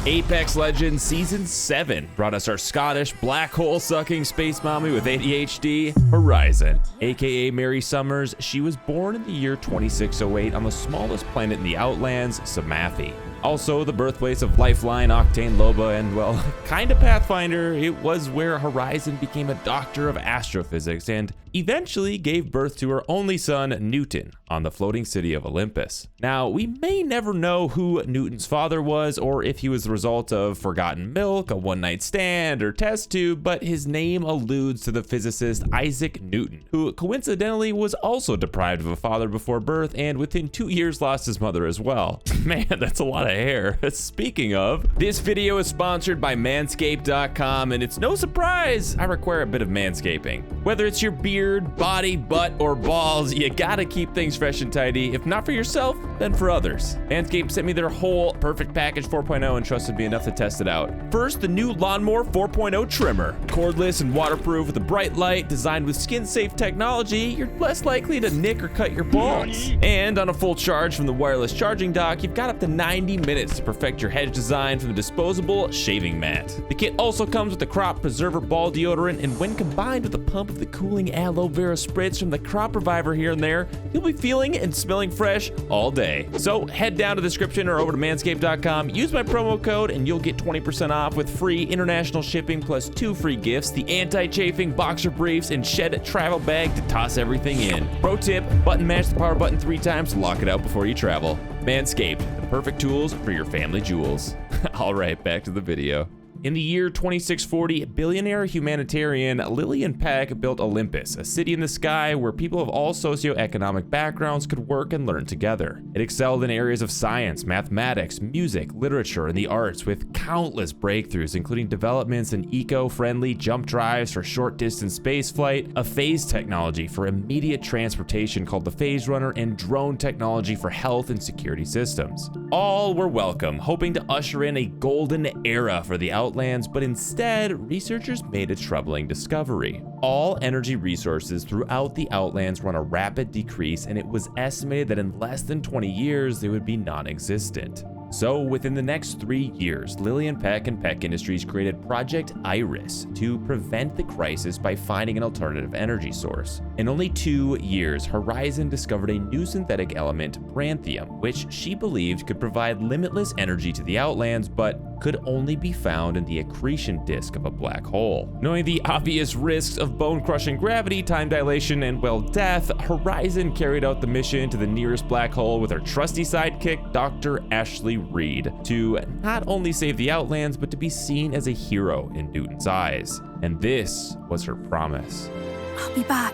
Apex Legends Season 7 brought us our Scottish black hole sucking space mommy with ADHD, Horizon. AKA Mary Summers, she was born in the year 2608 on the smallest planet in the Outlands, Samathi. Also the birthplace of Lifeline, Octane Loba, and well, kinda Pathfinder. It was where Horizon became a doctor of astrophysics and eventually gave birth to her only son, Newton, on the floating city of Olympus. Now, we may never know who Newton's father was or if he was the result of forgotten milk, a one-night stand, or test tube, but his name alludes to the physicist Isaac Newton, who coincidentally was also deprived of a father before birth and within 2 years lost his mother as well. Man, that's a lot of hair. Speaking of, this video is sponsored by Manscaped.com, and it's no surprise I require a bit of manscaping. Whether it's your beard, body, butt, or balls, you gotta keep things fresh and tidy. If not for yourself, then for others. Manscaped sent me their whole Perfect Package 4.0 and trusted me enough to test it out. First, the new Lawnmower 4.0 trimmer. Cordless and waterproof with a bright light designed with skin-safe technology, you're less likely to nick or cut your balls. And on a full charge from the wireless charging dock, you've got up to 90 minutes to perfect your hedge design from the disposable shaving mat. The kit also comes with the Crop Preserver ball deodorant, and when combined with a pump of the cooling aloe vera spritz from the Crop Reviver here and there, you'll be feeling and smelling fresh all day. So head down to the description or over to manscaped.com, use my promo code, and you'll get 20% off with free international shipping plus 2 free gifts, the anti-chafing boxer briefs and shed travel bag to toss everything in. Pro tip, button mash the power button 3 times to lock it out before you travel. Manscaped, the perfect tools for your family jewels. All right, back to the video. In the year 2640, billionaire humanitarian Lillian Peck built Olympus, a city in the sky where people of all socioeconomic backgrounds could work and learn together. It excelled in areas of science, mathematics, music, literature, and the arts, with countless breakthroughs, including developments in eco-friendly jump drives for short-distance spaceflight, a phase technology for immediate transportation called the Phase Runner, and drone technology for health and security systems. All were welcome, hoping to usher in a golden era for the Outlands, but instead, researchers made a troubling discovery. All energy resources throughout the Outlands were on a rapid decrease, and it was estimated that in less than 20 years, they would be non-existent. So within the next 3 years, Lillian Peck and Peck Industries created Project Iris to prevent the crisis by finding an alternative energy source. In only 2 years, Horizon discovered a new synthetic element, branthium, which she believed could provide limitless energy to the Outlands, but could only be found in the accretion disk of a black hole. Knowing the obvious risks of bone-crushing gravity, time dilation, and, well, death, Horizon carried out the mission to the nearest black hole with her trusty sidekick, Dr. Ashley Reed, to not only save the Outlands, but to be seen as a hero in Newton's eyes. And this was her promise. I'll be back,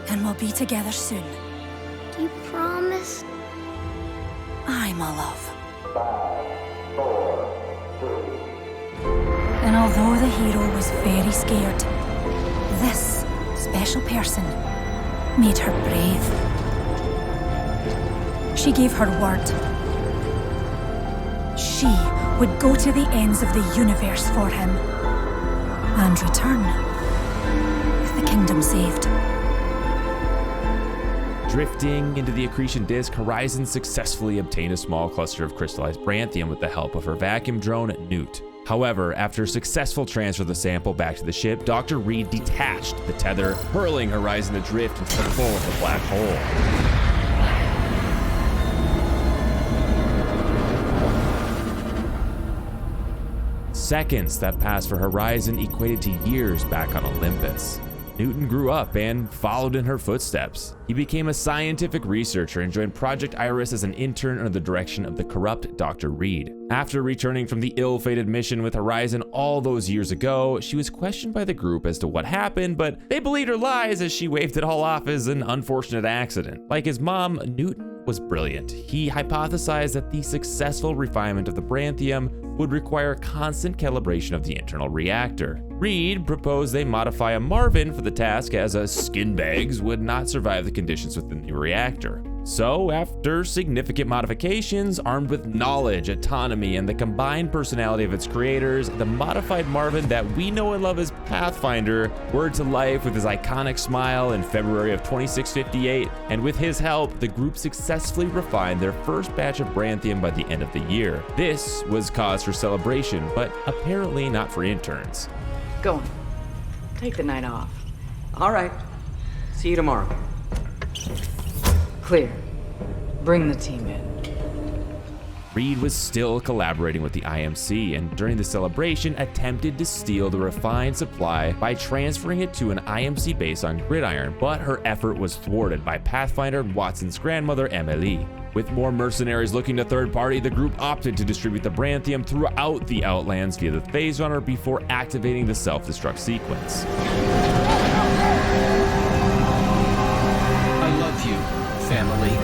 and we'll be together soon. Do you promise? Aye, my love. And although the hero was very scared, this special person made her brave. She gave her word. She would go to the ends of the universe for him and return with the kingdom saved. Drifting into the accretion disk, Horizon successfully obtained a small cluster of crystallized branthium with the help of her vacuum drone, Newt. However, after successful transfer of the sample back to the ship, Dr. Reed detached the tether, hurling Horizon adrift into the full of the black hole. Seconds that passed for Horizon equated to years back on Olympus. Newton grew up and followed in her footsteps. He became a scientific researcher and joined Project Iris as an intern under the direction of the corrupt Dr. Reed. After returning from the ill-fated mission with Horizon all those years ago, she was questioned by the group as to what happened, but they believed her lies as she waved it all off as an unfortunate accident. Like his mom, Newton was brilliant. He hypothesized that the successful refinement of the branthium would require constant calibration of the internal reactor. Reed proposed they modify a Marvin for the task, as skin bags would not survive the conditions within the reactor. So, after significant modifications, armed with knowledge, autonomy, and the combined personality of its creators, the modified Marvin that we know and love as Pathfinder whirred to life with his iconic smile in February of 2658, and with his help, the group successfully refined their first batch of Branthium by the end of the year. This was cause for celebration, but apparently not for interns. Go on. Take the night off. All right. See you tomorrow. Clear. Bring the team in. Reed was still collaborating with the IMC, and during the celebration attempted to steal the refined supply by transferring it to an IMC base on Gridiron, but her effort was thwarted by Pathfinder and Watson's grandmother, Emily. With more mercenaries looking to third party, the group opted to distribute the Branthium throughout the Outlands via the Phase Runner before activating the self-destruct sequence. I love you, family.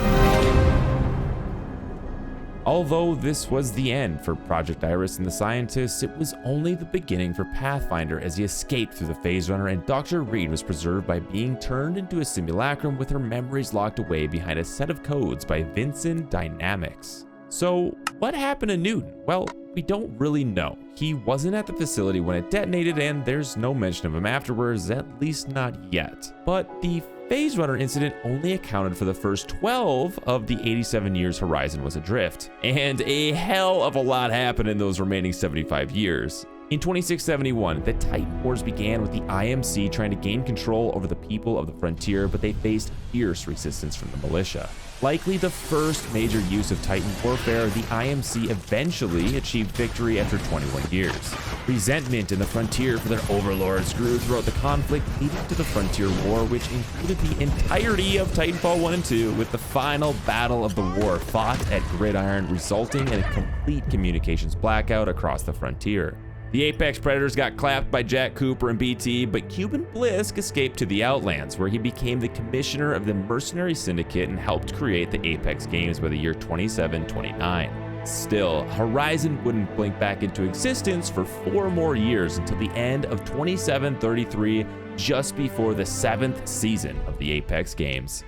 Although this was the end for Project Iris and the scientists, it was only the beginning for Pathfinder as he escaped through the Phase Runner, and Dr. Reed was preserved by being turned into a simulacrum with her memories locked away behind a set of codes by Vincent Dynamics. So what happened to Newton? Well, we don't really know. He wasn't at the facility when it detonated, and there's no mention of him afterwards, at least not yet. But the Phase Runner incident only accounted for the first 12 of the 87 years Horizon was adrift, and a hell of a lot happened in those remaining 75 years. In 2671, the Titan Wars began with the IMC trying to gain control over the people of the frontier, but they faced fierce resistance from the militia. Likely the first major use of Titan warfare, the IMC eventually achieved victory after 21 years. Resentment in the frontier for their overlords grew throughout the conflict, leading to the Frontier War, which included the entirety of Titanfall 1 and 2, with the final battle of the war fought at Gridiron, resulting in a complete communications blackout across the frontier. The Apex Predators got clapped by Jack Cooper and BT, but Cuban Blisk escaped to the Outlands, where he became the commissioner of the Mercenary Syndicate and helped create the Apex games by the year 2729. Still, Horizon wouldn't blink back into existence for 4 more years until the end of 2733, just before the 7th season of the Apex games.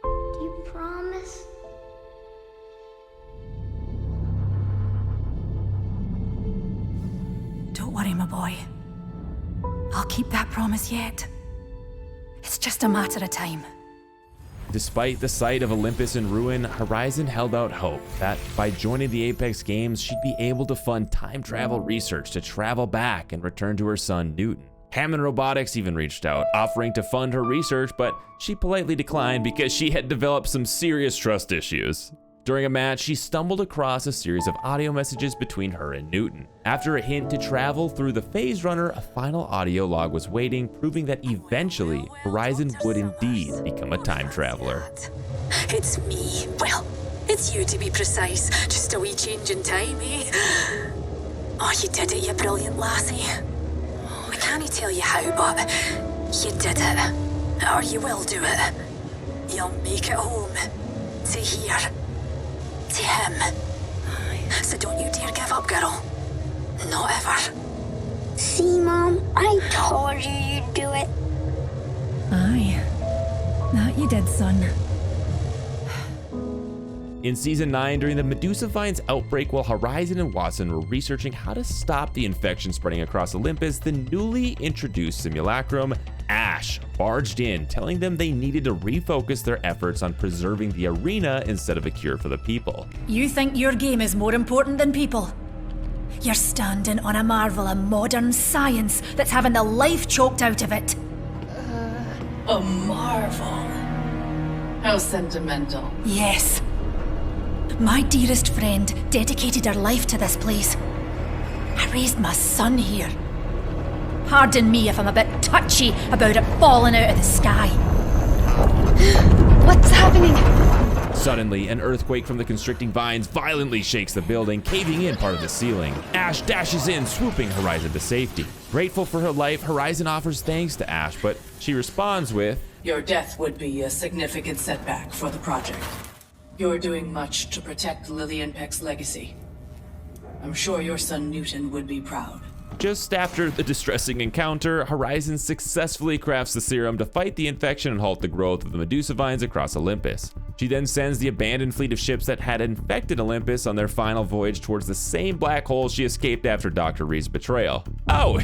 Do you promise? Don't worry, my boy. I'll keep that promise yet. It's just a matter of time. Despite the sight of Olympus in ruin, Horizon held out hope that by joining the Apex games, she'd be able to fund time travel research to travel back and return to her son, Newton. Hammond Robotics even reached out, offering to fund her research, but she politely declined because she had developed some serious trust issues. During a match, she stumbled across a series of audio messages between her and Newton. After a hint to travel through the Phase Runner, a final audio log was waiting, proving that eventually Horizon would indeed become a time traveler. It's me. Well, it's you to be precise. Just a wee change in time, eh? Oh, you did it, you brilliant lassie. I can't tell you how, but you did it. Or you will do it. You'll make it home. To here. To him. So don't you dare give up, girl. Not ever. See, Mom? I told you you'd do it. Aye. That you did, son. In Season 9, during the Medusa Vines outbreak, while Horizon and Watson were researching how to stop the infection spreading across Olympus, the newly introduced simulacrum, Ash, barged in, telling them they needed to refocus their efforts on preserving the arena instead of a cure for the people. You think your game is more important than people? You're standing on a marvel of modern science that's having the life choked out of it. A marvel. How sentimental. Yes. My dearest friend dedicated her life to this place. I raised my son here. Pardon me if I'm a bit touchy about it falling out of the sky. What's happening? Suddenly, an earthquake from the constricting vines violently shakes the building, caving in part of the ceiling. Ash dashes in, swooping Horizon to safety. Grateful for her life, Horizon offers thanks to Ash, but she responds with, "Your death would be a significant setback for the project. You're doing much to protect Lillian Peck's legacy. I'm sure your son Newton would be proud." Just after the distressing encounter, Horizon successfully crafts the serum to fight the infection and halt the growth of the Medusa vines across Olympus. She then sends the abandoned fleet of ships that had infected Olympus on their final voyage towards the same black hole she escaped after Dr. Reed's betrayal. Oh,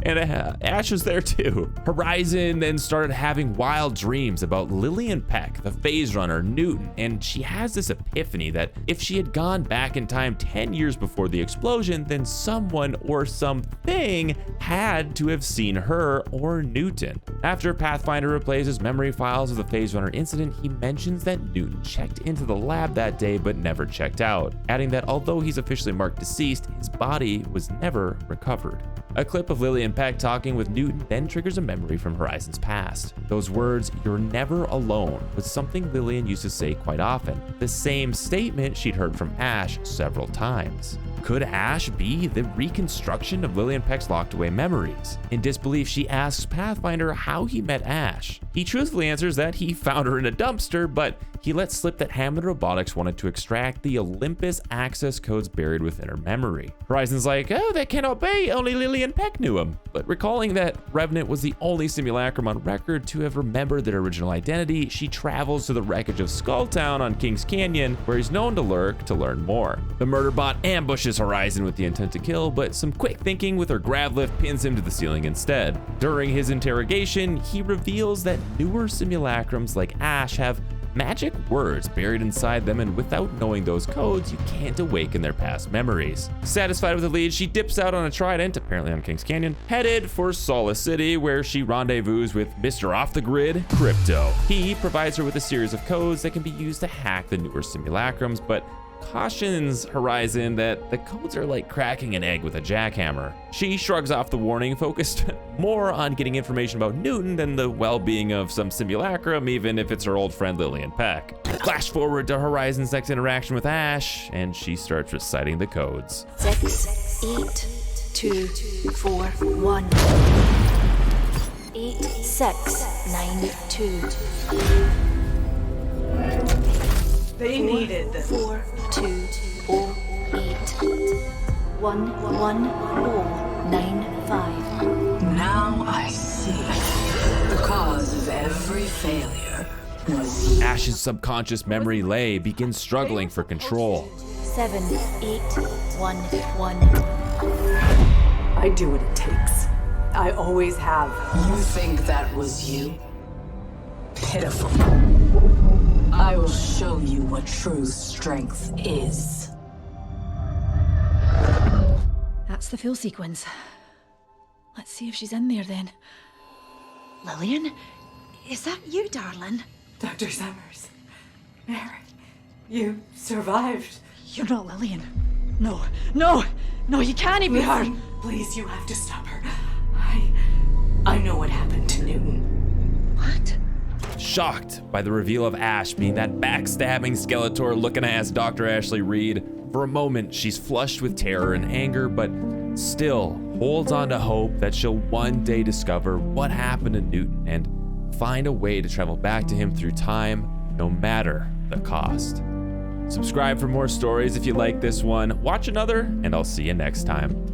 and Ash was there too. Horizon then started having wild dreams about Lillian Peck, the phase runner, Newton, and she has this epiphany that if she had gone back in time 10 years before the explosion, then someone or something had to have seen her or Newton. After Pathfinder replays his memory files of the phase runner incident, he mentions that Newton checked into the lab that day but never checked out, adding that although he's officially marked deceased, his body was never recovered. A clip of Lillian Peck talking with Newton then triggers a memory from Horizon's past. Those words, "you're never alone," was something Lillian used to say quite often, the same statement she'd heard from Ash several times. Could Ash be the reconstruction of Lillian Peck's locked away memories? In disbelief, she asks Pathfinder how he met Ash. He truthfully answers that he found her in a dumpster, but he lets slip that Hammond Robotics wanted to extract the Olympus access codes buried within her memory. Horizon's like, oh, that cannot be, only Lillian Peck knew him. But recalling that Revenant was the only simulacrum on record to have remembered their original identity, she travels to the wreckage of Skulltown on Kings Canyon, where he's known to lurk, to learn more. The murder bot ambushes Horizon with the intent to kill, but some quick thinking with her grav lift pins him to the ceiling instead. During his interrogation, he reveals that newer simulacrums like Ash have magic words buried inside them, and without knowing those codes, you can't awaken their past memories. Satisfied with the lead, she dips out on a trident, apparently on Kings Canyon, headed for Solace City, where she rendezvous with Mr. Off the Grid, Crypto. He provides her with a series of codes that can be used to hack the newer simulacrums, but cautions Horizon that the codes are like cracking an egg with a jackhammer. She shrugs off the warning, focused more on getting information about Newton than the well-being of some simulacrum, even if it's her old friend Lillian Peck. Flash forward to Horizon's next interaction with Ash, and she starts reciting the codes. 6, 8, 2, 4, 1. 8, 6, 9, 2. They needed this. 4, 2, 0, 8. 1, 1, 0, 9, 5. Now I see. The cause of every failure was Ash's subconscious memory lay begins struggling for control. 7, 8, 1, 1. I do what it takes. I always have. You think that was you? Pitiful. I will show you what true strength is. That's the full sequence. Let's see if she's in there then. Lillian? Is that you, darling? Dr. Summers. Mary, you survived. You're not Lillian. No, no, no, you can't be her. Listen, please, you have to stop her. I know what happened to Newton. What? Shocked by the reveal of Ash being that backstabbing Skeletor looking ass Dr. Ashley Reed, for a moment she's flushed with terror and anger, but still holds on to hope that she'll one day discover what happened to Newton and find a way to travel back to him through time, no matter the cost. Subscribe for more stories if you like this one. Watch another, and I'll see you next time.